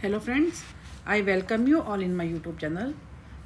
Hello friends, I welcome you all in my YouTube channel.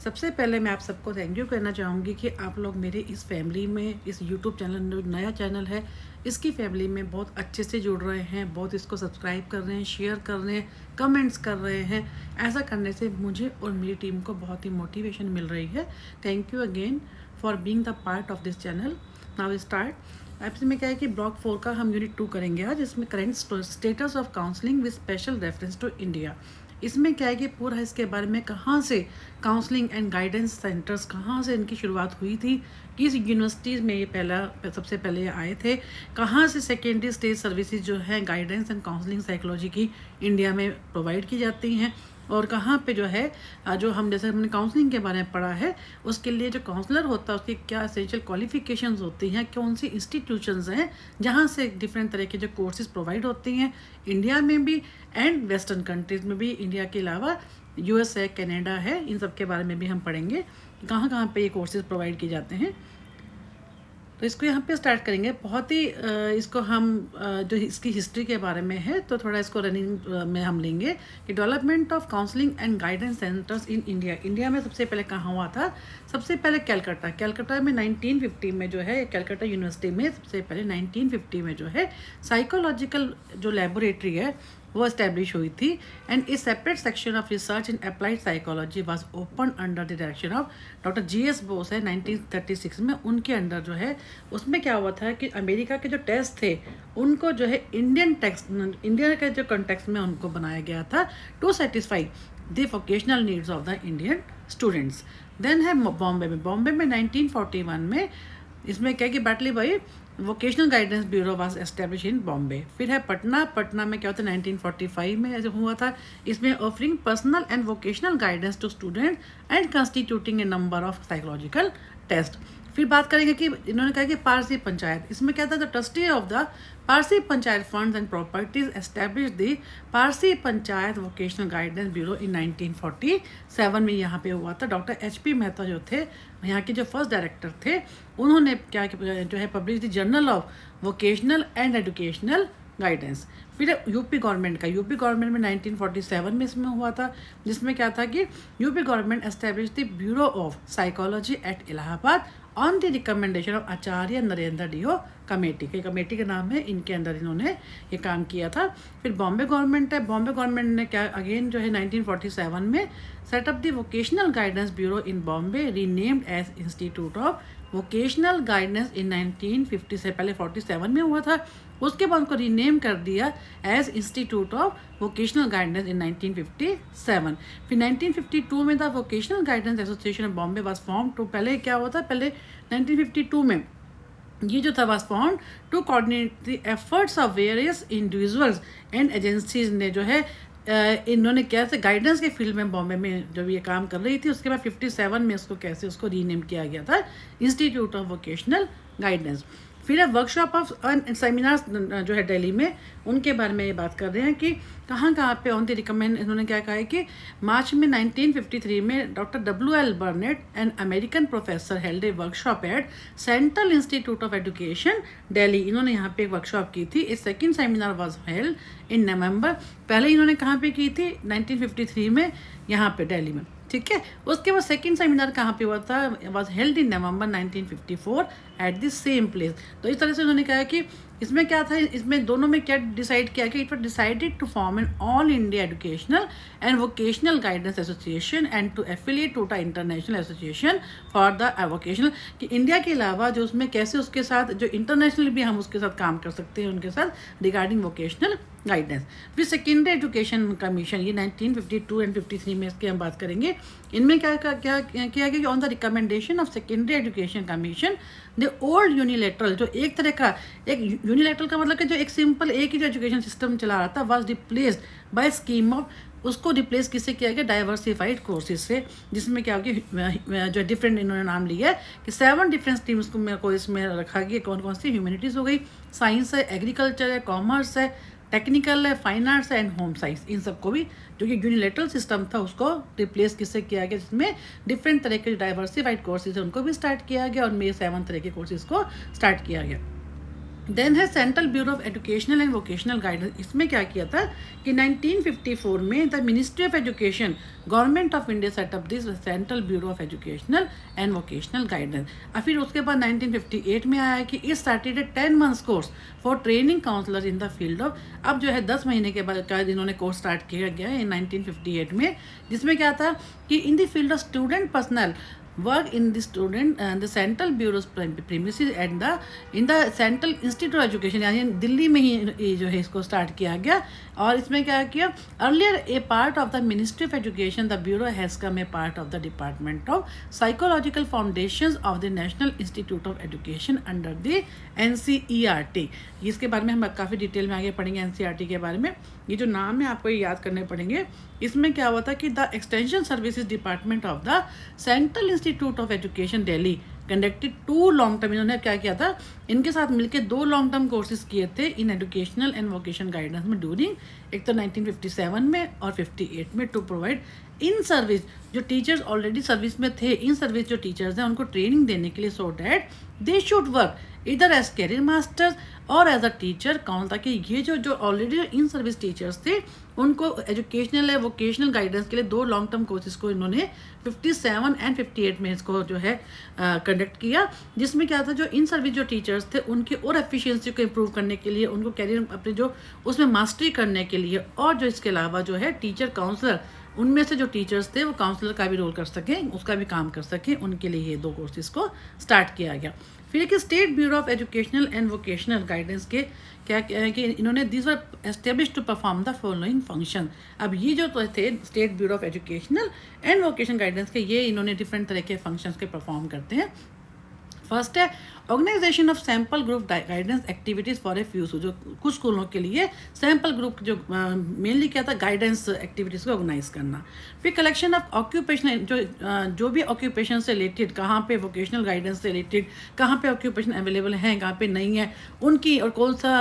सबसे पहले मैं आप सबको थैंक यू करना चाहूँगी कि आप लोग मेरे इस फैमिली में, इस यूट्यूब चैनल जो नया चैनल है, इसकी फैमिली में बहुत अच्छे से जुड़ रहे हैं, बहुत इसको सब्सक्राइब कर रहे हैं, शेयर कर रहे हैं, कमेंट्स कर रहे हैं। ऐसा करने से मुझे और मेरी टीम को बहुत ही मोटिवेशन मिल रही है। Thank you again for being the part of this channel. Now start. अब इसमें क्या है कि ब्लॉक 4 का हम यूनिट 2 करेंगे आज, इसमें current status of counselling with special reference to India. इसमें क्या है कि पूरा इसके बारे में कहाँ से काउंसलिंग एंड गाइडेंस सेंटर्स, कहाँ से इनकी शुरुआत हुई थी, किस यूनिवर्सिटीज़ में ये सबसे पहले ये आए थे, कहाँ से सेकेंडरी स्टेज सर्विसेज जो है गाइडेंस एंड काउंसलिंग साइकोलॉजी की इंडिया में प्रोवाइड की जाती हैं, और कहाँ पे जो है जो हम जैसे हमने काउंसलिंग के बारे में पढ़ा है, उसके लिए जो काउंसलर होता है उसकी क्या एसेंशियल क्वालिफिकेशंस होती हैं, कौन सी इंस्टीट्यूशंस हैं जहाँ से डिफरेंट तरह के जो कोर्सेज प्रोवाइड होती हैं इंडिया में भी एंड वेस्टर्न कंट्रीज़ में भी। इंडिया के अलावा यूएस है, कनाडा है, इन सब के बारे में भी हम पढ़ेंगे कहाँ कहाँ पे ये कोर्सेज प्रोवाइड किए जाते हैं। तो इसको यहाँ पे स्टार्ट करेंगे। बहुत ही इसको हम जो इसकी हिस्ट्री के बारे में है तो थोड़ा इसको रनिंग में हम लेंगे कि development of counselling and guidance centres in India. India में सबसे पहले कहाँ हुआ था? सबसे पहले कलकत्ता में 1950 में जो है, कलकत्ता यूनिवर्सिटी में सबसे पहले 1950 में जो है साइकोलॉजिकल जो लेबोरेटरी है वो इस्टेब्लिश हुई थी, and A separate section of research in applied psychology was open under the direction of doctor GS Bose है 1936 में। उनके अंडर जो है उसमें क्या हुआ था कि अमेरिका के जो टेस्ट थे उनको जो है इंडिया के जो कॉन्टेक्स्ट में उनको बनाया गया था to satisfy the vocational needs of the Indian students. Then है बॉम्बे में 1941 में, इसमें क्या कि बैटली भाई vocational guidance bureau was establish in Bombay. फिर है पटना में क्या होता है 1945 में ऐसे हुआ था, इसमें offering personal and vocational guidance to student and constituting a number of psychological test. फिर बात करेंगे कि इन्होंने कहा कि पारसी पंचायत, इसमें क्या था, the trustee of the Parsi panchayat funds and properties establish the Parsi panchayat vocational guidance bureau in 1947 में यहाँ पे हुआ था। डॉक्टर HP मेहता जो थे यहाँ के जो फर्स्ट डायरेक्टर थे, उन्होंने क्या जो है publish the journal of vocational and educational guidance. फिर यूपी गवर्नमेंट में 1947 में इसमें हुआ था, जिसमें क्या था कि UP government establish the bureau of psychology at Allahabad on the recommendation of Acharya Narendra DO committee के नाम है, इनके अंदर इन्होंने ये काम किया था। फिर बॉम्बे गवर्नमेंट ने क्या अगेन जो है 1947 में set up the vocational guidance bureau in Bombay, renamed as institute of vocational guidance in 1950 से पहले 47 में हुआ था, उसके बाद उनको रीनेम कर दिया as institute of vocational guidance in 1957। फिर 1952 में the vocational guidance association of Bombay was form to, पहले क्या हुआ था, पहले 1952 में ये जो था was form to coordinate the efforts of various individuals and agencies ने जो है इन्होंने कैसे गाइडेंस के फील्ड में बॉम्बे में जब ये काम कर रही थी, उसके बाद 57 में उसको रीनेम किया गया था इंस्टीट्यूट ऑफ वोकेशनल गाइडेंस। फिर वर्कशॉप ऑफ सेमिनार्स जो है दिल्ली में, उनके बारे में ये बात कर रहे हैं कि कहाँ पे ऑन द रिकमेंड, इन्होंने क्या कहा है कि मार्च में 1953 में doctor WL Burnett an American professor held a workshop at Central Institute of Education Delhi. इन्होंने यहाँ पे एक वर्कशॉप की थी। A second seminar was held in November, पहले इन्होंने कहाँ पे की थी 1953 में यहाँ पे दिल्ली में, ठीक है। उसके बाद सेकंड सेमिनार कहाँ पे हुआ था, was held in November 1954 at the same place. तो इस तरह से उन्होंने कहा कि इसमें क्या था, इसमें दोनों में क्या डिसाइड किया कि it was decided to form an all India educational and vocational guidance association and to affiliate to the international association for the vocational, कि इंडिया के अलावा जो उसमें कैसे उसके साथ जो इंटरनेशनल भी हम उसके साथ काम कर सकते हैं उनके साथ रिगार्डिंग वोकेशनल गाइडेंस। फिर सेकेंडरी एजुकेशन कमीशन, ये 1952 एंड 53 में इसकी हम बात करेंगे। इनमें क्या किया गया, on the recommendation of secondary education commission the old unilateral, जो एक तरह का एक यूनिलेटरल का मतलब कि जो एक सिंपल एक ही जो एजुकेशन सिस्टम चला रहा था, was replaced by scheme of, उसको रिप्लेस किससे किया गया, डाइवर्सिफाइड कोर्सेज से, जिसमें क्या होगी जो डिफरेंट इन्होंने नाम लिया है कि 7 डिफरेंट स्ट्रीम्स को इसमें रखा गया। कौन कौन सी? ह्यूमैनिटीज़ हो गई, साइंस है, एग्रीकल्चर है, कॉमर्स है, टेक्निकल है, fine arts and home science, इन सबको भी जो कि यूनिलेटरल सिस्टम था उसको रिप्लेस किससे किया गया, जिसमें डिफरेंट तरह के डाइवर्सिफाइड कोर्सेज है उनको भी स्टार्ट किया गया और मे 7 तरह के कोर्सेज को स्टार्ट किया गया। देन है central bureau of educational and vocational guidance. इसमें क्या किया था कि 1954 में the ministry of education government of India set up this central bureau of educational and vocational guidance. और फिर उसके बाद 1958 में आया कि इस started 10 months course for training counsellor in the field of. अब जो है 10 महीने के बाद का इन्होंने कोर्स स्टार्ट किया गया है 1958 में, जिसमें क्या था कि इन the field of student personal work in the student the central bureau's premises and the in the central institute of education, यानी दिल्ली में ही ये जो है इसको स्टार्ट किया गया। और इसमें क्या किया, earlier A part of the ministry of education the bureau has come A part of the department of psychological foundations of the national Institute of education under the NCERT। इसके बारे में हम काफ़ी डिटेल में आगे पढ़ेंगे NCERT के बारे में। ये जो नाम है आपको ये याद करने पड़ेंगे। इसमें क्या हुआ था कि the extension services department of the Central Institute of Education Delhi conducted 2 long term, इन्होंने क्या किया था, इनके साथ मिलकर 2 लॉन्ग टर्म कोर्सेज किए थे in educational and vocation guidance में ड्यूरिंग, एक तो 1957 में और 58 में, टू प्रोवाइड इन सर्विस जो टीचर्स ऑलरेडी सर्विस में थे, इन सर्विस जो टीचर्स हैं उनको ट्रेनिंग देने के लिए, so that they should work इधर एज कैरियर मास्टर्स और एज अ टीचर काउंट, ताकि ये जो ऑलरेडी इन सर्विस टीचर्स थे उनको एजुकेशनल है वोकेशनल गाइडेंस के लिए 2 लॉन्ग टर्म कोर्सेज को इन्होंने 57 एंड 58 में इसको जो है कंडक्ट किया, जिसमें क्या था, जो इन सर्विस जो टीचर्स थे उनकी और एफिशिएंसी को इम्प्रूव करने के लिए, उनको कैरियर अपने जो उसमें मास्टरी करने के लिए, और जो इसके अलावा जो है टीचर काउंसलर, उनमें से जो टीचर्स थे वो काउंसलर का भी रोल कर सकें, उसका भी काम कर सकें, उनके लिए ये 2 कोर्सेज को स्टार्ट किया गया। फिर एक state bureau of educational and vocational guidance के क्या है कि इन्होंने this were establish to perform the following function. अब ये जो तो थे state bureau of educational and vocational guidance के, ये इन्होंने डिफरेंट तरह के फंक्शंस के परफॉर्म करते हैं। फर्स्ट है organisation of sample group guidance activities for a few, जो कुछ स्कूलों के लिए सैम्पल ग्रुप जो मेनली क्या था, गाइडेंस एक्टिविटीज़ को ऑर्गेनाइज करना। फिर कलेक्शन ऑफ ऑक्यूपेशनल जो भी ऑक्यूपेशन से रिलेटेड, कहाँ पे वोकेशनल गाइडेंस से रिलेटेड कहाँ पे ऑक्यूपेशन अवेलेबल हैं, कहाँ पे नहीं है उनकी, और कौन सा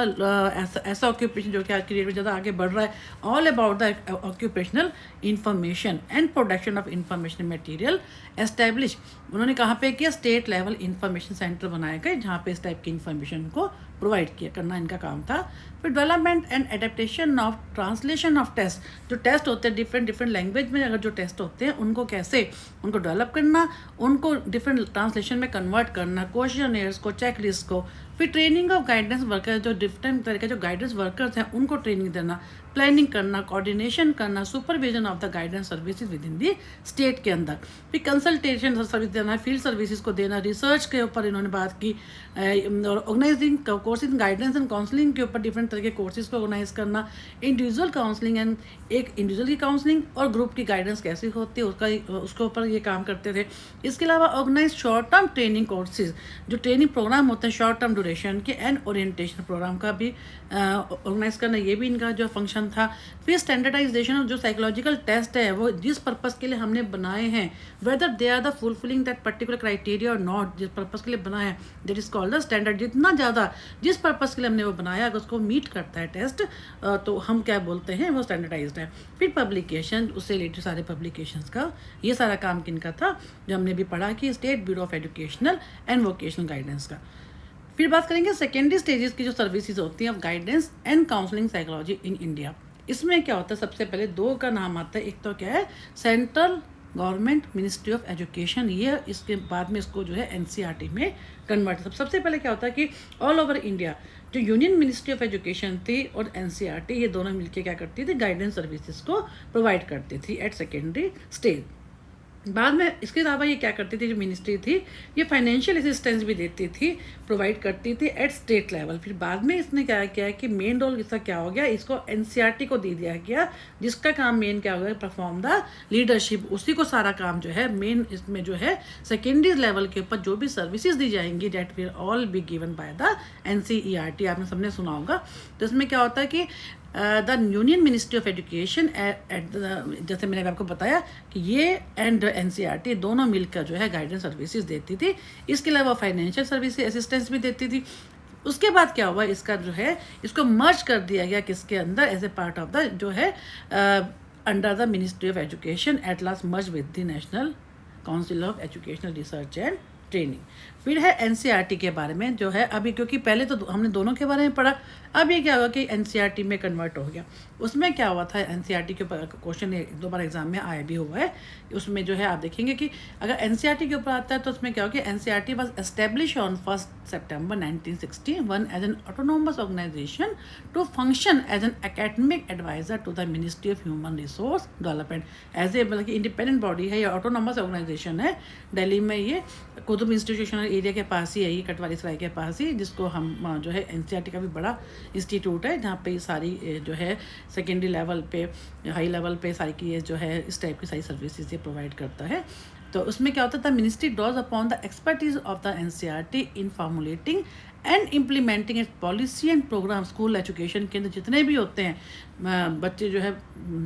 ऐसा ऑक्यूपेशन जो कि आज की डेट में ज़्यादा आगे बढ़ रहा है, all about the occupational information and production of information material establish. उन्होंने कहाँ पे किया, स्टेट लेवल इंफॉर्मेशन सेंटर बनाए गए जहाँ पे इस टाइप की इंफॉर्मेशन को प्रोवाइड किया करना इनका काम था। फिर development and adaptation of translation of test, जो टेस्ट होते हैं डिफरेंट लैंग्वेज में, अगर जो टेस्ट होते हैं उनको कैसे उनको डेवलप करना, उनको डिफरेंट ट्रांसलेशन में कन्वर्ट करना, क्वेश्चनर्स को, चेकलिस्ट को। फिर ट्रेनिंग ऑफ गाइडेंस वर्कर, जो डिफरेंट तरह के जो गाइडेंस वर्कर्स हैं उनको ट्रेनिंग देना, प्लानिंग करना, कोऑर्डिनेशन करना, supervision of the guidance services within the state के अंदर। फिर कंसल्टेशन सर्विस देना, फील्ड सर्विसेज को देना, रिसर्च के ऊपर इन्होंने बात की, और organising courses guidance and counselling के ऊपर डिफरेंट तरह के कोर्सेज को ऑर्गेनाइज करना, इंडिविजुअल काउंसलिंग एंड एक इंडिविजुअल की काउंसलिंग और ग्रुप की गाइडेंस कैसी होती है उसके ऊपर ये काम करते थे। इसके अलावा organise short term training courses, जो ट्रेनिंग प्रोग्राम होते हैं शॉर्ट टर्म ड्यूरेशन के, एंड ओरिएंटेशन प्रोग्राम का भी ऑर्गेनाइज करना, ये भी इनका जो फंक्शन था। फिर स्टैंडर्डाइजेशन ऑफ जो साइकोलॉजिकल टेस्ट है वो जिस पर्पज़ के लिए हमने बनाए हैं, whether they are the fulfilling that particular criteria और नॉट, जिस पर्पज़ के लिए बनाया है that is called the standard. जितना ज़्यादा जिस पर्पज़ के लिए हमने वो बनाया अगर उसको मीट करता है टेस्ट, तो हम क्या बोलते हैं, वो स्टैंडर्डाइज्ड है। फिर पब्लिकेशन, उससे रिलेटेड सारे पब्लिकेशंस का ये सारा काम किनका था, जो हमने भी पढ़ा कि state bureau of educational and vocational guidance का। फिर बात करेंगे सेकेंडरी स्टेजेस की जो सर्विसेज होती हैं of guidance and counselling psychology in India. इसमें क्या होता है, सबसे पहले 2 का नाम आता है, एक तो क्या है central government ministry of education, ये इसके बाद में इसको जो है NCERT में कन्वर्ट। सबसे पहले क्या होता है कि ऑल ओवर इंडिया जो यूनियन मिनिस्ट्री ऑफ एजुकेशन थी और NCERT, ये दोनों मिलकर क्या करती थी, गाइडेंस सर्विसेज को प्रोवाइड करती थी एट सेकेंडरी स्टेज। बाद में इसके अलावा ये क्या करती थी, जो मिनिस्ट्री थी ये फाइनेंशियल असिस्टेंस भी देती थी, प्रोवाइड करती थी एट स्टेट लेवल। फिर बाद में इसने क्या किया कि मेन रोल इसका क्या हो गया, इसको NCERT को दे दिया गया, जिसका काम मेन क्या हो गया, परफॉर्म द लीडरशिप। उसी को सारा काम जो है मेन इसमें जो है सेकेंडरी लेवल के ऊपर जो भी सर्विसेज दी जाएंगी that will all be given by the NCERT। आपने सबने सुना होगा। तो इसमें क्या होता है कि the union ministry of education जैसे मैंने आपको बताया कि ये एंड NCERT दोनों मिलकर जो है गाइडेंस सर्विसेज देती थी। इसके अलावा फाइनेंशियल सर्विस असिस्टेंस भी देती थी। उसके बाद क्या हुआ, इसका जो है इसको मर्ज कर दिया गया किसके अंदर, as a part of the जो है under the ministry of education, at last merge with the national council of educational research and training. फिर है एनसीईआरटी के बारे में जो है अभी, क्योंकि पहले तो हमने दोनों के बारे में पढ़ा, अब ये क्या हुआ कि एनसीईआरटी में कन्वर्ट हो गया। उसमें क्या हुआ था, एनसीईआरटी के ऊपर क्वेश्चन 2 बार एग्जाम में आया भी हुआ है। उसमें जो है आप देखेंगे कि अगर एनसीईआरटी के ऊपर आता है तो उसमें क्या हो कि NCERT was establish on 1 September 1961 as an autonomous organisation to function as an academic adviser to the ministry of human resource development. As a मतलब कि इंडिपेंडेंट बॉडी है, या ऑटोनोमस ऑर्गेनाइजेशन है। दिल्ली में ये कुतुब इंस्टीट्यूशनल एरिया के पास ही है, ये कटवाली सराय के पास ही, जिसको हम जो है एनसीईआरटी का भी बड़ा इंस्टीट्यूट है, जहाँ पे ये सारी जो है सेकेंडरी लेवल पे, हाई लेवल पे सारी की जो है इस टाइप की सारी सर्विसेज ये प्रोवाइड करता है। तो उसमें क्या होता था, ministry draws upon the expertise of the NCERT in formulating and implementing its policy and programme. School education के अंदर जितने भी होते हैं बच्चे जो है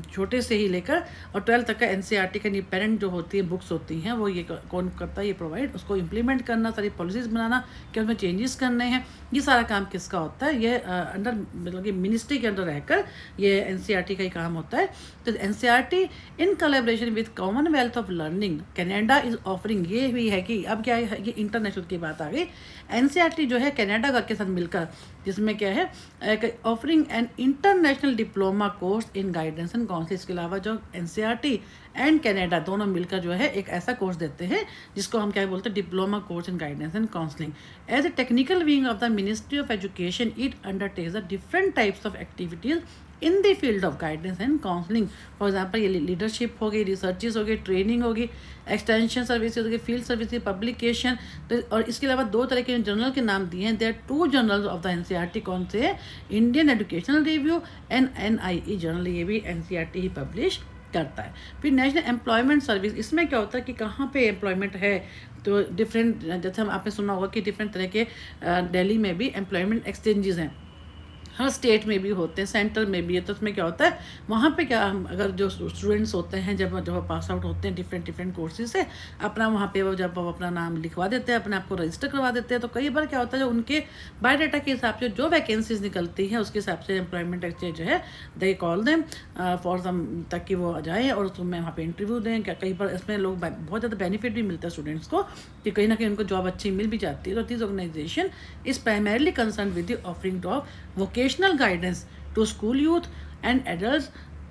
छोटे से ही लेकर और 12th तक का एनसीईआरटी का इंडिपेंडेंट जो होती है बुक्स होती हैं, वो ये कौन करता है, ये प्रोवाइड, उसको इम्प्लीमेंट करना, सारी पॉलिसीज़ बनाना, क्या उसमें चेंजेस करने हैं, ये सारा काम किसका होता है, ये अंडर मतलब कि मिनिस्ट्री के अंदर रहकर ये एनसीईआरटी का ही काम होता है। तो NCERT in collaboration with Commonwealth of learning Canada is offering, ये भी है कि अब क्या है, ये इंटरनेशनल की बात आ गई। एनसीईआरटी जो है कनाडा के साथ मिलकर, जिसमें क्या है offering an international diploma course in guidance and counselling. इसके अलावा जो एनसीईआरटी एंड कनाडा दोनों मिलकर जो है एक ऐसा कोर्स देते हैं जिसको हम क्या बोलते हैं, diploma course in guidance and counselling. As a technical wing of the ministry of education it undertakes the different types of activities in the field of guidance and counselling. For example ये leadership हो गई, researches हो गई, training होगी, extension services होगी, field services, publication. तो और इसके अलावा 2 तरह के जर्नल के नाम दिए हैं। There 2 journals of the NCERT, कौन से है, Indian Educational Review and NIE journal, ये भी एनसीईआरटी ही पब्लिश करता है। फिर नेशनल एम्प्लॉयमेंट सर्विस, इसमें क्या होता है कि कहाँ पे एम्प्लॉयमेंट है, तो डिफरेंट, जैसे हम आपने सुना होगा कि डिफरेंट तरह के दिल्ली में भी एम्प्लॉयमेंट एक्सचेंजेस हैं, हर स्टेट में भी होते हैं, सेंटर में भी है। तो उसमें क्या होता है, वहाँ पे क्या हम अगर जो स्टूडेंट्स होते हैं जब पास आउट होते हैं डिफरेंट कोर्सेज से, अपना वहाँ पे जब वो अपना नाम लिखवा देते हैं, अपने आप को रजिस्टर करवा देते हैं, तो कई बार क्या होता है जो उनके बायोडाटा के हिसाब से जो वैकेंसीज निकलती हैं उसके हिसाब से एम्प्लॉयमेंट एक्सचेंज जो है they call them for some, ताकि वो जाएँ और उसमें वहाँ पे इंटरव्यू दें। क्या कई बार इसमें लोग बहुत ज़्यादा बेनिफिट भी मिलता है स्टूडेंट्स को कि कहीं ना कहीं उनको जॉब अच्छी मिल भी जाती है। तो this organisation is primarily concern with the offering of vocational guidance to school youth and adult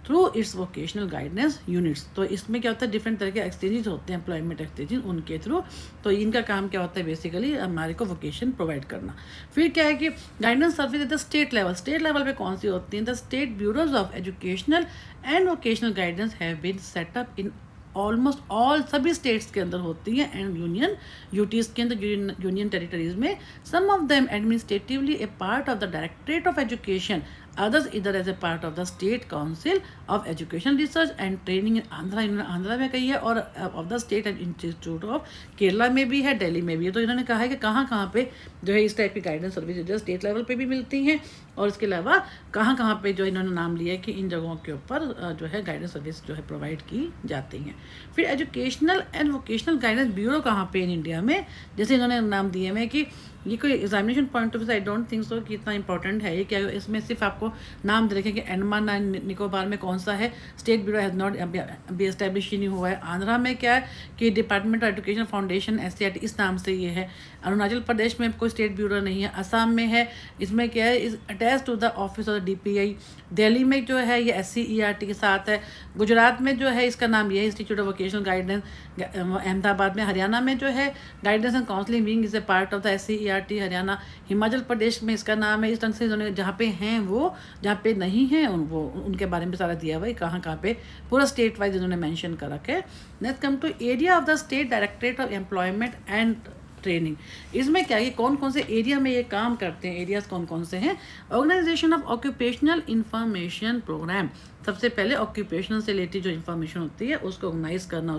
through its vocational guidance units. तो इसमें क्या होता है, डिफरेंट तरह के एक्सचेंजेस होते हैं, एम्प्लॉयमेंट एक्सचेंजेस, उनके थ्रू। तो इनका काम क्या होता है, बेसिकली हमारे को वोकेशन प्रोवाइड करना। फिर क्या है कि guidance service at the state level, state level पे कौन सी होती हैं, the state bureaus of educational and vocational guidance have been set up in almost all, सभी स्टेट्स के अंदर होती हैं, एंड यूटीज़ के अंदर, यूनियन टेरिटरीज में। Some of them administratively a part of the directorate of education, others either as a part of the state council of education research and training in Andhra में कही है, और of the state and institute of Kerala में भी है, दिल्ली में भी है। तो इन्होंने कहा है कि कहाँ पे जो है इस टाइप की गाइडेंस सर्विस जो स्टेट लेवल पे भी मिलती हैं, और इसके अलावा कहाँ पे जो इन्होंने नाम लिया है कि इन जगहों के ऊपर जो है गाइडेंस सर्विस जो है प्रोवाइड की जाती हैं। फिर educational and vocational guidance bureau कहाँ पे इन इंडिया में, जैसे इन्होंने नाम दिए हैं कि ये कोई examination point of view I don't think so कि इतना इंपॉर्टेंट है ये, क्या इसमें सिर्फ आपको नाम दे रखें कि अंडमान एंड निकोबार में कौन सा है, स्टेट ब्यूरो हैज़ नॉट अभी एस्टेब्लिश ही नहीं हुआ है। आंध्रा में क्या है कि department of education foundation SCERT इस नाम से ये है। अरुणाचल प्रदेश में कोई स्टेट ब्यूरो नहीं है। असम में है, इसमें क्या है, is attach to the office of the DPI. Delhi में जो है ये एससीईआरटी के साथ है। गुजरात में जो है इसका नाम ये है Institute of vocational Guidance. Ahmedabad में, हरियाणा में जो है guidance and counselling wing is a part of the SCERT Haryana. Himachal Pradesh में इसका नाम है। इस ढंग से इन्होंने जहाँ पे हैं वो, जहाँ पे नहीं हैं वो उनके बारे में सारा दिया हुआ है, कहाँ पे पूरा स्टेट वाइज इन्होंने मेंशन कर रखा है। Next come to area of the state directorate of employment and training. इसमें क्या है, कौन कौन से एरिया में ये काम करते हैं, एरियाज कौन कौन से हैं। Organisation of occupational information programme, सबसे पहले ऑक्यूपेशनल से रिलेटेड जो इन्फॉर्मेशन होती है उसको ऑर्गेनाइज करना,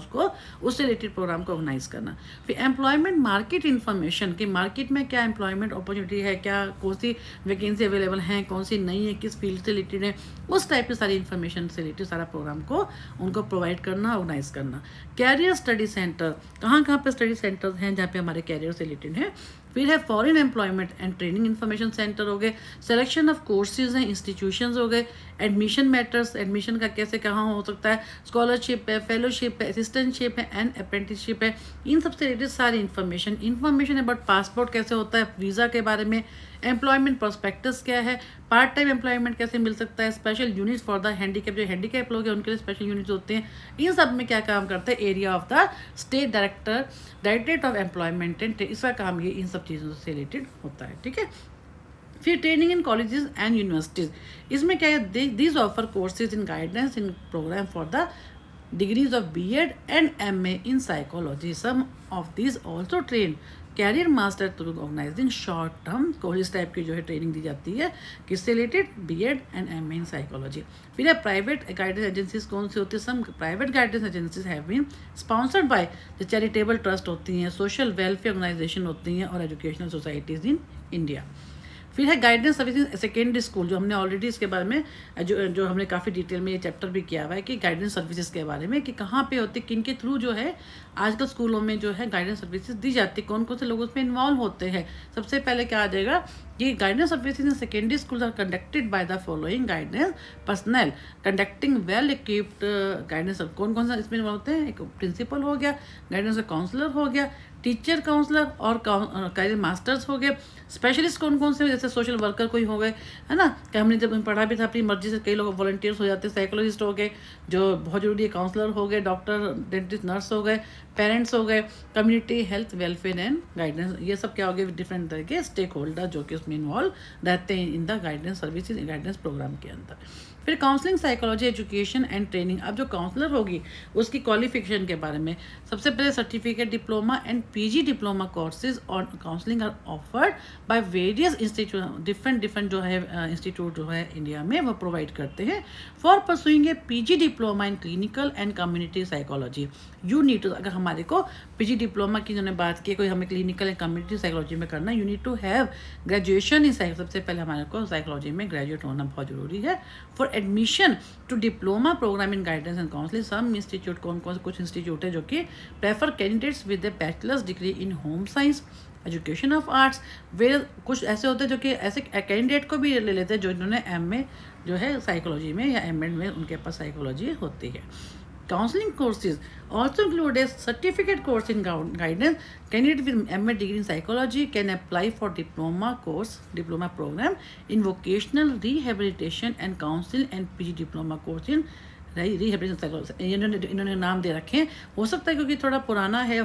उससे रिलेटेड प्रोग्राम को ऑर्गेनाइज करना। फिर एम्प्लॉयमेंट मार्केट इन्फॉर्मेशन, कि मार्केट में क्या एम्प्लॉयमेंट अपॉर्चुनिटी है, क्या कौन सी वैकेंसी अवेलेबल हैं, कौन सी नहीं है, किस फील्ड से रिलेटेड है, उस टाइप की सारी इन्फॉर्मेशन से रिलेटेड सारा प्रोग्राम को उनको प्रोवाइड करना, ऑर्गेनाइज करना। कैरियर स्टडी सेंटर, कहाँ पे स्टडी सेंटर्स हैं जहाँ पे हमारे कैरियर से रिलेटेड है। फिर है foreign employment and training information centre हो गए, सिलेक्शन ऑफ कोर्सेज हैं, इंस्टीट्यूशंस हो गए, एडमिशन मैटर्स, एडमिशन का कैसे कहाँ हो सकता है, स्कॉलरशिप है, फेलोशिप है, असिस्टेंटशिप है एंड अप्रेंटिसशिप है, इन सबसे रिलेटेड सारी इन्फॉर्मेशन अबाउट पासपोर्ट कैसे होता है, वीज़ा के बारे में, एम्प्लॉयमेंट प्रोस्पेक्टस क्या है, पार्ट टाइम एम्प्लॉयमेंट कैसे मिल सकता है, special units for the handicap, जो हैंडीकैप लोग हैं उनके लिए स्पेशल यूनिट्स होते हैं, इन सब में क्या काम करता है area of the state directorate of employment and, इसका काम ये इन सब चीज़ों से रिलेटेड होता है। ठीक है। फिर training in colleges and universities, इसमें क्या है, these offer courses in guidance in programme for the degrees of BEd and MA in psychology, some of these also train career master through organise in short term course, इस type की जो है training दी जाती है, किससे related, BEd and MA in psychology. फिर है प्राइवेट गाइडेंस एजेंसीज कौन सी होती है, some private guidance agencies have been sponsored by जो चैरिटेबल ट्रस्ट होती हैं, सोशल वेलफेयर ऑर्गेनाइजेशन होती हैं और एजुकेशनल सोसाइटीज़ इन इंडिया। फिर है गाइडेंस सर्विसेज सेकेंडरी स्कूल, जो हमने ऑलरेडी इसके बारे में जो हमने काफ़ी डिटेल में ये चैप्टर भी किया हुआ है कि गाइडेंस सर्विसेज के बारे में कि कहाँ पे होते, किन के थ्रू जो है आजकल स्कूलों में जो है गाइडेंस सर्विसेज दी जाती है, कौन कौन से लोग उसमें इन्वॉल्व होते हैं। सबसे पहले क्या आ जाएगा कि guidance services in secondary school are conducted by the following guidance personnel conducting well equipped guidance, कौन कौन सा इसमें इन्वॉल्व होते हैं, एक प्रिंसिपल हो गया, गाइडेंस काउंसलर हो गया, टीचर काउंसलर और कैरियर मास्टर्स हो गए, स्पेशलिस्ट कौन कौन से, जैसे सोशल वर्कर कोई हो गए, है ना, कि हमने जब पढ़ा भी था अपनी मर्जी से, कई लोग वॉलंटियर्स हो जाते हैं, साइकोलॉजिस्ट हो गए जो बहुत जरूरी है, काउंसलर हो गए, डॉक्टर, डेंटिस्ट, नर्स हो गए, पेरेंट्स हो गए, community health welfare and guidance, ये सब क्या हो गए, डिफरेंट तरह के स्टेक होल्डर जो कि उसमें इन्वॉल्व रहते हैं in the guidance services guidance programme के अंदर। फिर counselling psychology education and training, अब जो काउंसलर होगी उसकी क्वालिफिकेशन के बारे में, सबसे पहले certificate diploma and PG diploma courses और counselling are offered by various institute, different जो है इंस्टीट्यूट जो है इंडिया में वो प्रोवाइड करते हैं। For pursuing a PG diploma in clinical and community psychology you need to, अगर हमारे को PG डिप्लोमा की जो बात की, कोई हमें क्लिनिकल एंड कम्युनिटी साइकोलॉजी में करना, you need to have graduation in सबसे पहले हमारे को साइकोलॉजी में ग्रेजुएट होना बहुत जरूरी है। For admission to diploma programme in guidance and counselling, some institute, कौन कौन से कुछ इंस्टीट्यूट है जो कि prefer candidates with a bachelor's degree in home science education of arts, वे कुछ ऐसे होते हैं जो कि ऐसे कैंडिडेट को भी ले लेते हैं जो इन्होंने MA जो है साइकोलॉजी में या MA में उनके पास साइकोलॉजी होती है। Counseling courses also include a certificate course in guidance. Candidate with MA degree in psychology can apply for diploma program in vocational rehabilitation and counseling and PG diploma course in rehabilitation psychology, इन्होंने नाम दे रखे हैं। हो सकता है क्योंकि थोड़ा पुराना है,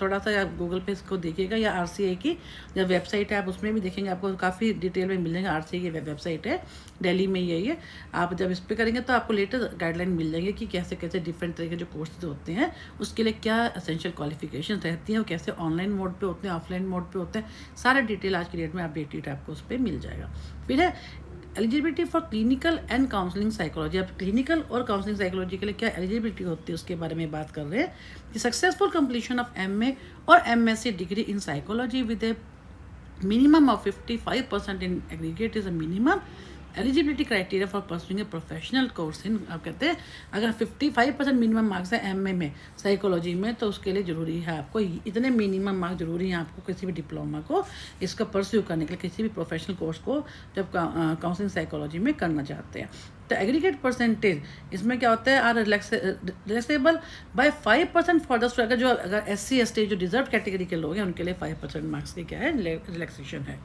थोड़ा सा आप गूगल पे इसको देखिएगा या RCA की जब वेबसाइट है आप उसमें भी देखेंगे, आपको काफ़ी डिटेल में मिल जाएगा। RCA की वेबसाइट है, दिल्ली में यही है। आप जब इस पर करेंगे तो आपको लेटेस्ट गाइडलाइन मिल जाएंगे कि कैसे कैसे डिफरेंट तरह के जो कोर्सेज होते हैं उसके लिए क्या एसेंशियल क्वालिफिकेशन रहती हैं, वो कैसे ऑनलाइन मोड पे होते हैं, ऑफलाइन मोड पे होते हैं, सारा डिटेल आज की डेट में अपडेटेड आपको उस पर मिल जाएगा। फिर है eligibility for clinical and counselling psychology, अब क्लिनिकल और काउंसलिंग साइकोलॉजी के लिए क्या एलिजिबिलिटी होती है उसके बारे में बात कर रहे हैं कि सक्सेसफुल कंप्लीशन ऑफ MA और MSc degree in psychology with A minimum of 55% in aggregate is a minimum eligibility criteria for pursuing a professional course in, आप कहते हैं अगर 55% मिनिमम मार्क्स है MA में साइकोलॉजी में तो उसके लिए ज़रूरी है आपको इतने मिनिमम मार्क्स ज़रूरी हैं आपको किसी भी डिप्लोमा को इसका परस्यू करने के लिए, किसी भी प्रोफेशनल कोर्स को जब काउंसलिंग साइकोलॉजी में करना चाहते हैं। तो एग्रीगेट परसेंटेज इसमें क्या होता है, are relaxable by 5% for the, अगर SC ST जो डिजर्व कैटेगरी के लोग हैं उनके लिए 5% मार्क्स की क्या है रिलैक्सेशन है।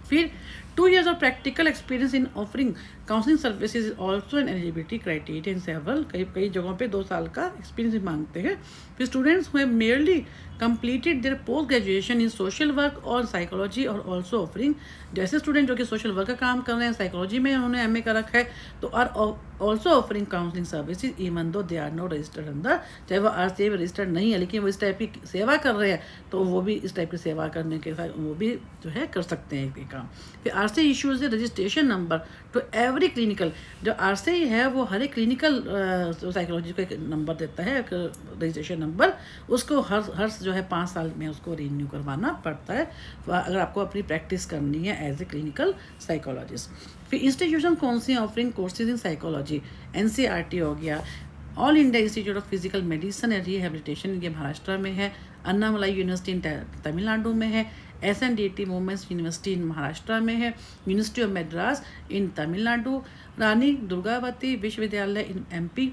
फिर 2 years of practical experience in offering counseling services is also an eligibility criteria in several, कई जगहों पे 2 साल का एक्सपीरियंस मांगते हैं। फिर students who have merely completed their post graduation in social work और psychology और also offering, जैसे स्टूडेंट जो कि सोशल वर्क का काम कर रहे हैं, साइकोलॉजी में उन्होंने MA का रखा है तो are also offering counselling services even though they are not registered अंदर, चाहे वो RCA में रजिस्टर्ड नहीं है लेकिन वो इस टाइप की सेवा कर रहे हैं तो वो भी इस टाइप की सेवा करने के साथ वो भी जो है कर सकते हैं ये काम। फिर RCA issues registration number two every clinical, जो RCA है वो हर एक क्लिनिकल साइकोलॉजी को एक नंबर देता है, एक रजिस्ट्रेशन नंबर, उसको हर जो है 5 साल में उसको रिन्यू करवाना पड़ता है अगर आपको अपनी प्रैक्टिस करनी है एज ए क्लिनिकल साइकोलॉजिस्ट। फिर इंस्टीट्यूशन कौन सी offering courses in psychology, NCERT हो गया, All India Institute of Physical Medicine and Rehabilitation, ये महाराष्ट्र में है। अन्नामलाई यूनिवर्सिटी इन तमिलनाडु में है। SNDT वुमेंस यूनिवर्सिटी इन महाराष्ट्र में है। यूनिवर्सिटी ऑफ मद्रास इन तमिलनाडु। रानी दुर्गावती विश्वविद्यालय इन MP।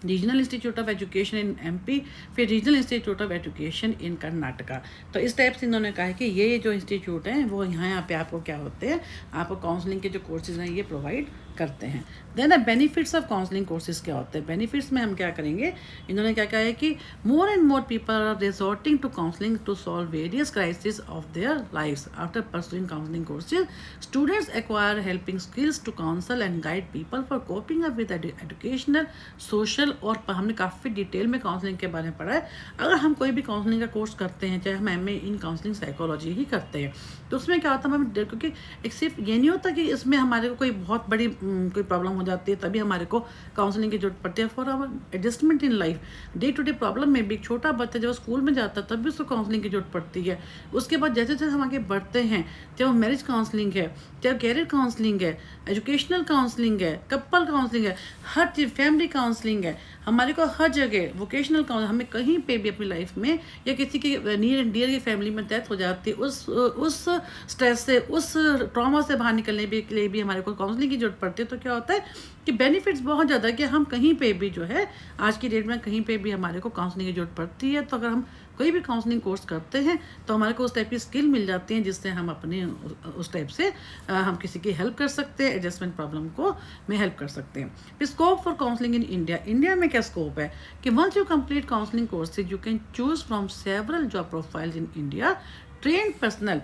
Regional institute of education in MP। फिर regional institute of education in Karnataka. तो इस टाइप से इन्होंने कहा है कि ये जो इंस्टीट्यूट हैं वो यहाँ पे आपको क्या होते हैं, आपको काउंसलिंग के जो कोर्सेज हैं ये प्रोवाइड करते हैं। Then benefits of counselling courses क्या होते हैं? बेनिफिट्स में हम क्या करेंगे, इन्होंने क्या कहा है कि more and more people are resorting to counselling to solve various crisis of their lifes after pursuing counselling courses. Students acquire helping skills to counsel and guide people for coping up with educational, social, और हमने काफ़ी detail में counselling के बारे में पढ़ा है। अगर हम कोई भी काउंसलिंग का कोर्स करते हैं, चाहे हम MA इन काउंसलिंग साइकोलॉजी ही करते हैं, तो उसमें क्या होता है, हम क्योंकि एक सिर्फ ये नहीं होता कि इसमें हमारे को कोई बहुत बड़ी कोई प्रॉब्लम हो जाती है तभी हमारे को काउंसलिंग की जरूरत पड़ती है। For our adjustment in life, day to day problem में भी एक छोटा बच्चा जब स्कूल में जाता है तब भी उसको काउंसलिंग की जरूरत पड़ती है। उसके बाद जैसे जैसे हम आगे बढ़ते हैं, चाहे वो मैरिज काउंसलिंग है, चाहे कैरियर काउंसलिंग है, एजुकेशनल काउंसलिंग है, कपल काउंसलिंग है, हर चीज़, फैमिली काउंसलिंग है, हमारे को हर जगह वोकेशनल काउंसलिंग, हमें कहीं पे भी अपनी लाइफ में या किसी की नियर एंड डियर की फैमिली में डेथ हो जाती है, उस स्ट्रेस से, उस ट्रॉमा से बाहर निकलने के लिए भी हमारे को काउंसलिंग की जरूरत पड़ती है। तो क्या होता है कि बेनिफिट्स बहुत ज़्यादा है कि हम कहीं पे भी जो है आज की डेट में कहीं पे भी हमारे को काउंसलिंग की जरूरत पड़ती है। तो अगर हम कोई भी काउंसलिंग कोर्स करते हैं तो हमारे को उस टाइप की स्किल मिल जाती हैं जिससे हम अपने उस टाइप से हम किसी की हेल्प कर सकते हैं, एडजस्टमेंट प्रॉब्लम को में हेल्प कर सकते हैं। फिर scope for counselling in India, India में क्या स्कोप है कि once you complete counselling courses you can choose from several job profiles in India. Train personnel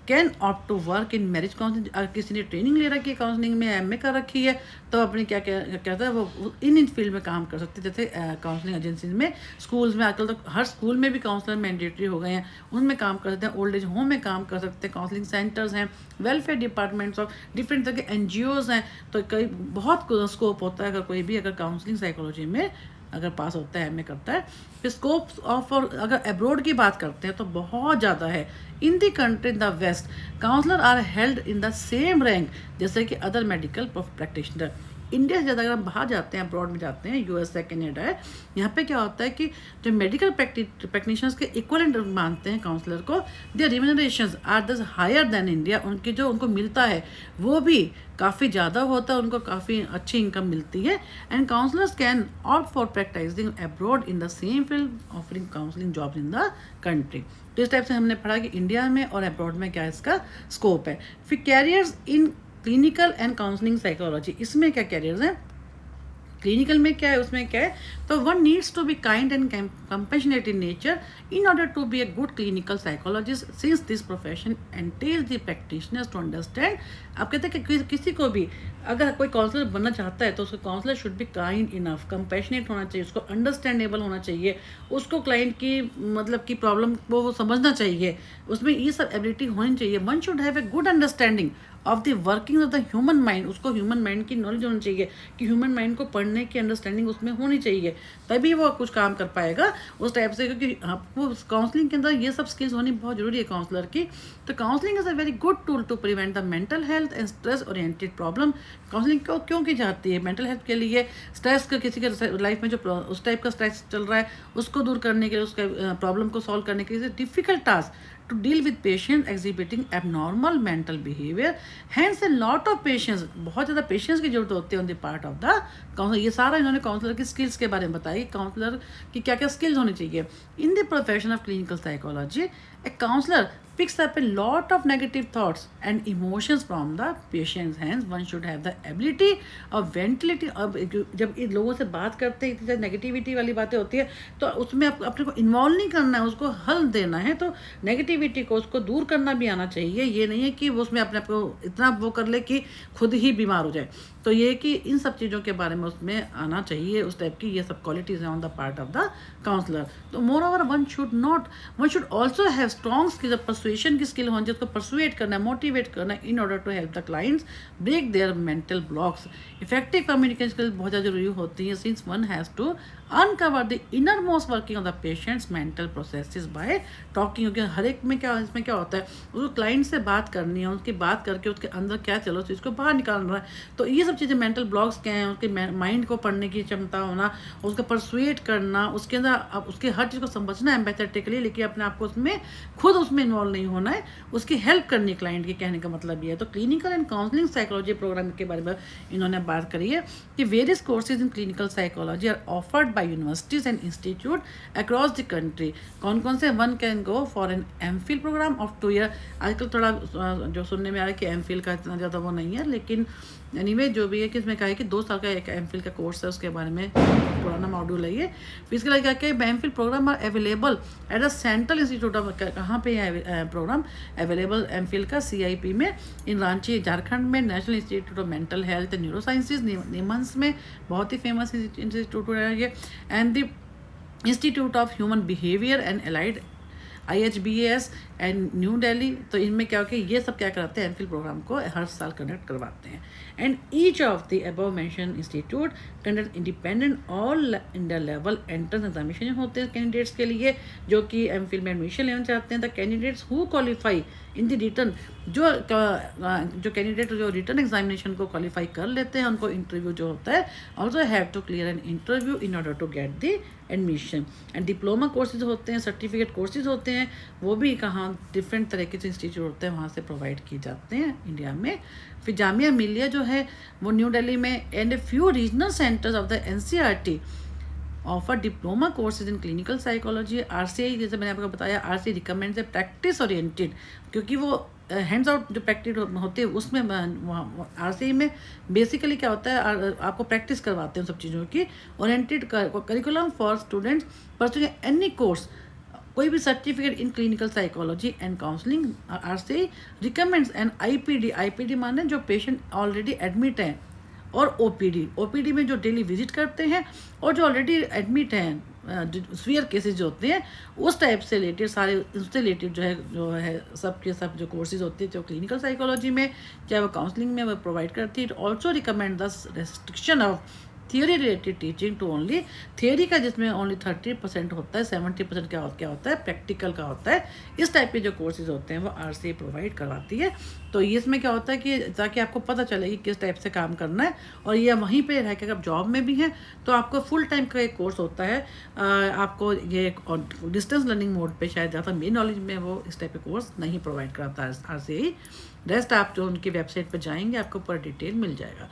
can opt to work in marriage counselling. अगर किसी ने ट्रेनिंग ले रखी है काउंसलिंग में, MA कर रखी है, तो अपनी क्या कहता है वो इन फील्ड में काम कर सकते हैं। जैसे काउंसलिंग एजेंसीज में, स्कूल्स में, आजकल तो हर स्कूल में भी काउंसलर मैंडेटरी हो गए हैं, उनमें काम कर सकते हैं। ओल्ड एज होम में काम कर सकते हैं, काउंसलिंग सेंटर्स हैं, वेलफेयर डिपार्टमेंट्स ऑफ डिफरेंट तरह के NGOs हैं। तो कई बहुत स्कोप होता है अगर कोई भी अगर काउंसलिंग साइकोलॉजी में अगर पास होता है, MA करता है। फिर स्कोप ऑफ, और अगर अब्रॉड की बात करते हैं तो बहुत ज़्यादा है। In the country in the west counsellor are held in the same rank जैसे कि अदर मेडिकल प्रैक्टिशनर। इंडिया से ज़्यादा अगर हम बाहर जाते हैं, अब्रॉड में जाते हैं, USA है, कनाडा है, यहाँ पे क्या होता है कि जो मेडिकल प्रैक्टिशनर्स के इक्वलेंट मानते हैं काउंसलर को, देयर रिम्यूनरेशंस आर दस हायर देन इंडिया। उनके जो उनको मिलता है वो भी काफ़ी ज़्यादा होता है, उनको काफ़ी अच्छी इनकम मिलती है। And counsellors can opt for practising abroad in the same field offering counselling jobs in the country. तो इस टाइप से हमने पढ़ा कि इंडिया में और अब्रॉड में क्या इसका स्कोप है। फिर careers in clinical and counselling psychology, इसमें क्या कैरियर्स हैं, क्लिनिकल में क्या है, उसमें क्या है, तो one needs to be kind and compassionate in nature in order to be a good clinical psychologist since this profession entails the practitioners to understand. आप कहते हैं कि किसी को भी अगर कोई काउंसलर बनना चाहता है तो उसको counsellor should be kind enough, compassionate होना चाहिए, उसको अंडरस्टैंडेबल होना चाहिए, उसको क्लाइंट की मतलब की प्रॉब्लम को वो समझना चाहिए, उसमें ये सब एबिलिटी होनी चाहिए। One should have a good understanding of the working of the human mind, उसको ह्यूमन माइंड की नॉलेज होनी चाहिए कि ह्यूमन माइंड को पढ़ने की अंडरस्टैंडिंग उसमें होनी चाहिए, तभी वो कुछ काम कर पाएगा उस टाइप से। क्योंकि आपको काउंसलिंग के अंदर ये सब स्किल्स होनी बहुत जरूरी है काउंसलर की। तो counselling is a very good tool to prevent the mental health and stress oriented problem. Counselling क्यों की जाती है? मेंटल हेल्थ के लिए, स्ट्रेस का किसी के लाइफ में जो उस टाइप का स्ट्रेस चल रहा है उसको दूर करने के लिए, उसका प्रॉब्लम को सॉल्व करने के लिए difficult task to deal with patients exhibiting abnormal mental behavior, hence a lot of patience, बहुत ज़्यादा पेशेंस की जरूरत होती है on the part of the counsellor. ये सारा इन्होंने काउंसलर की स्किल्स के बारे में बताया, काउंसलर की क्या क्या स्किल्स होनी चाहिए। In the profession of clinical psychology a counsellor picks up a lot of negative thoughts and emotions from the patients, hence one should have the ability of ventility। अब जब इन लोगों से बात करते हैं, इतनी नेगेटिविटी वाली बातें होती है तो उसमें अपने को इन्वॉल्व नहीं करना है, उसको हल देना है। तो नेगेटिविटी को उसको दूर करना भी आना चाहिए, ये नहीं है कि वो उसमें अपने आप को इतना वो कर ले कि खुद ही बीमार हो जाए। तो ये कि इन सब चीज़ों के बारे में उसमें आना चाहिए, उस टाइप की ये सब क्वालिटीज़ हैं on the part of the counsellor. तो moreover one should also have strong skill, persuasion की स्किल होनी चाहिए, उसको परसुएट करना है, मोटिवेट करना है in order to help the clients break their mental blocks. Effective communication skill बहुत ज़्यादा जरूरी होती है since one has to uncover the innermost working of the patient's mental processes by talking. क्योंकि हर एक में क्या, इसमें क्या होता है, उसको क्लाइंट से बात करनी है, उसकी बात करके उसके अंदर क्या चलो तो इसको बाहर निकालना है। तो ये सब चीज़ें, मेंटल ब्लॉक्स क्या हैं, उसके माइंड को पढ़ने की क्षमता होना, उसको परसुएट करना, उसके अंदर अब उसके हर चीज़ को समझना है एम्पैथेटिकली, लेकिन अपने आप को उसमें खुद उसमें इन्वॉल्व नहीं होना है, उसकी हेल्प करनी है क्लाइंट के, कहने का मतलब ये है। तो clinical and counselling psychology programme के बारे में इन्होंने बात करी है कि various courses in clinical psychology are offered by universities and institute across the country. कौन कौन से? One can go for an MPhil programme of 2 year. आजकल थोड़ा जो सुनने में आ रहा है कि एमफिल का इतना ज़्यादा वो नहीं है, लेकिन एनीवे जो भी है कि इसमें कहा है कि 2 साल का एक एमफिल का कोर्स है, उसके बारे में पुराना मॉड्यूल है ये। फिर इसके लिए क्या है, MPhil programme are available at the Central Institute of, कहाँ पे है प्रोग्राम अवेलेबल एमफिल का? CIP में इन रांची झारखंड में, National Institute of Mental health and Neurosciences NIMHANS में, बहुत ही फेमस इंस्टीट्यूट है ये, and the Institute of Human Behaviour and Allied IHBAS and New Delhi. तो इनमें क्या हो कि ये सब क्या कराते हैं, एमफिल प्रोग्राम को हर साल कंडक्ट करवाते हैं। And each of the above mention institute conduct independent all India level entrance examination होते हैं कैंडिडेट्स के लिए जो कि एमफिल में एडमिशन लेना चाहते हैं। The candidates who qualify in the written, जो कैंडिडेट जो रिटर्न एग्जामिनेशन को क्वालिफाई कर लेते हैं, उनको इंटरव्यू जो होता है also have to clear an interview in order to get the admission. And diploma courses होते हैं, सर्टिफिकेट कोर्सेज होते हैं, वो भी कहाँ डिफरेंट तरह के जो इंस्टीट्यूट होते हैं वहाँ से प्रोवाइड किए जाते हैं इंडिया में। फिर जामिया मिलिया जो है वो न्यू दिल्ली में, and a few regional centres of the NCERT offer diploma courses in clinical psychology. RCI, जैसे मैंने आपको बताया, RCI रिकमेंड्स ए प्रैक्टिस ओरिएंटेड, क्योंकि वो हैंड्स आउट जो प्रैक्टिस होते हैं उसमें RCI में बेसिकली क्या होता है, आपको प्रैक्टिस करवाते हैं सब चीज़ों की। Oriented curriculum for students pursuing any course, कोई भी certificate in clinical psychology and counselling. RCI recommends an IPD माने जो पेशेंट ऑलरेडी एडमिट हैं, और OPD में जो डेली विजिट करते हैं, और जो ऑलरेडी एडमिट हैं, सीवियर केसेज जो होते हैं उस टाइप से रिलेटेड, सारे उससे रिलेटेड जो है सब के सब जो कोर्सेज होते हैं जो क्लिनिकल साइकोलॉजी में चाहे वो काउंसलिंग में वो प्रोवाइड करती है। Also recommend the restriction of theory related teaching to only theory का, जिसमें ओनली 30% होता है, 70% क्या होता है प्रैक्टिकल का होता है। इस टाइप के जो कोर्सेज होते हैं वो RCI प्रोवाइड करवाती है। तो इसमें क्या होता है कि ताकि आपको पता चले कि किस टाइप से काम करना है, और ये वहीं पे रह के अगर जॉब में भी हैं तो आपको फुल टाइम का एक कोर्स होता है। आपको ये डिस्टेंस लर्निंग मोड पे शायद ज़्यादा मेन नॉलेज में वो इस टाइप के कोर्स नहीं प्रोवाइड कराता है RCI। रेस्ट आप जो उनकी वेबसाइट पर जाएंगे आपको पूरा डिटेल मिल जाएगा।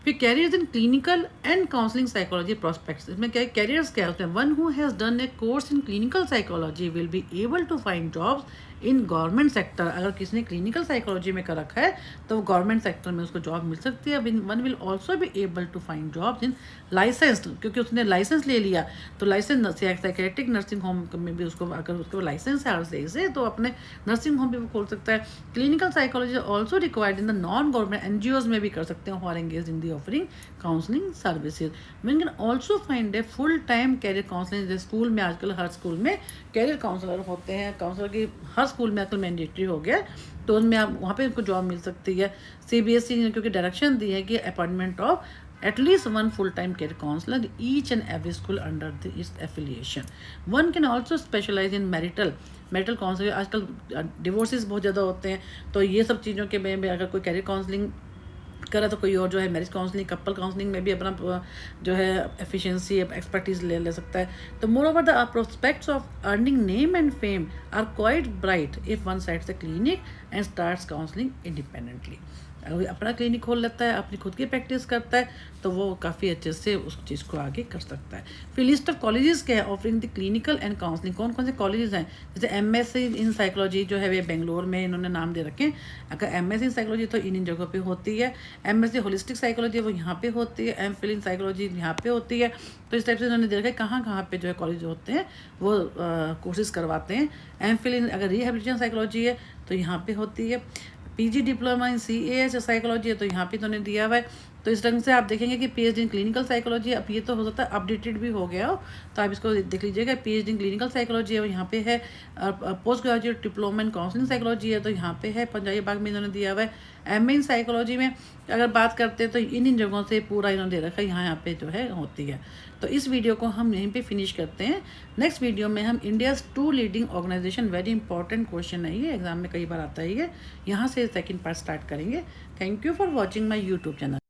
फिर careers in clinical and counselling psychology prospects, इसमें क्या है, कैरियर्स क्या होते हैं? One who has done a course in clinical psychology will be able to find jobs in government sector. अगर किसी ने क्लिनिकल साइकोलॉजी में कर रखा है तो गवर्नमेंट सेक्टर में उसको जॉब मिल सकती है। One will also be able to find jobs in licensed, क्योंकि उसने लाइसेंस ले लिया तो लाइसेंस साइकेट्रिक नर्सिंग होम में भी उसको, अगर उसको लाइसेंस है RCI से, तो अपने नर्सिंग होम भी वो खोल सकता है। Clinical psychology also required in the non government NGOs में भी कर सकते हैं, for engage in the offering counselling services. One can also find a full time career counselling, जैसे स्कूल में आजकल हर स्कूल में कैरियर काउंसलर होते हैं, काउंसलर की हर स्कूल में आजकल मैंडेटरी हो गया, तो उनमें आप वहाँ पे उनको जॉब मिल सकती है। CBSE ने क्योंकि डायरेक्शन दी है कि appointment of at least one full time career counsellor each and every school under the इस affiliation. One can also specialise in marital counselling. आजकल डिवोर्सेस बहुत ज़्यादा होते हैं, तो ये सब चीज़ों के में अगर कोई कैरियर काउंसलिंग करा तो कोई और जो है मैरिज काउंसलिंग, कपल काउंसलिंग में भी अपना जो है एफिशिएंसी एक्सपर्टीज ले सकता है। तो moreover the prospects of earning name and fame are quite bright if one sides the clinic and starts counselling independently. अगर अपना क्लिनिक खोल लेता है, अपनी खुद की प्रैक्टिस करता है, तो वो काफ़ी अच्छे से उस चीज़ को आगे कर सकता है। फिर लिस्ट ऑफ कॉलेजेस क्या है offering the clinical and counselling, कौन कौन से कॉलेजेस हैं? जैसे MSc इन साइकोलॉजी जो है वे बेंगलोर में इन्होंने नाम दे रखे हैं। अगर MSc इन साइकोलॉजी तो इन जगहों पे होती है। MSc होलिस्टिक साइकोलॉजी वो यहाँ पे होती है। MPhil इन साइकोलॉजी यहाँ पे होती है। तो इस टाइप से इन्होंने दे रखा है कहाँ कहाँ पे जो है कॉलेज होते हैं वो कोर्सेज करवाते हैं। MPhil इन अगर रिहेबिलिटेशन साइकोलॉजी है तो यहाँ पे होती है। PG डिप्लोमा इन CAS साइकोलॉजी है तो यहाँ पे इन्होंने दिया हुआ है। तो इस ढंग से आप देखेंगे कि पीएचडी इन क्लिनिकल साइकोलॉजी, अब ये तो हो सकता है अपडेटेड भी हो गया हो, तो आप इसको देख लीजिएगा। पीएचडी इन क्लिनिकल साइकोलॉजी है, यहाँ पे है post graduate diploma in counselling psychology है, तो यहाँ पे है पंजाबी बाग में इन्होंने दिया हुआ है। एमए इन साइकोलॉजी में अगर बात करते हैं तो इन जगहों से पूरा इन्होंने दे रखा है, यहाँ पे जो है होती है। तो इस वीडियो को हम यहीं पे फिनिश करते हैं। नेक्स्ट वीडियो में हम India's 2 leading organisation, very important question है ये, एग्जाम में कई बार आता है ये, यहाँ से सेकंड पार्ट स्टार्ट करेंगे। Thank you for watching my YouTube channel.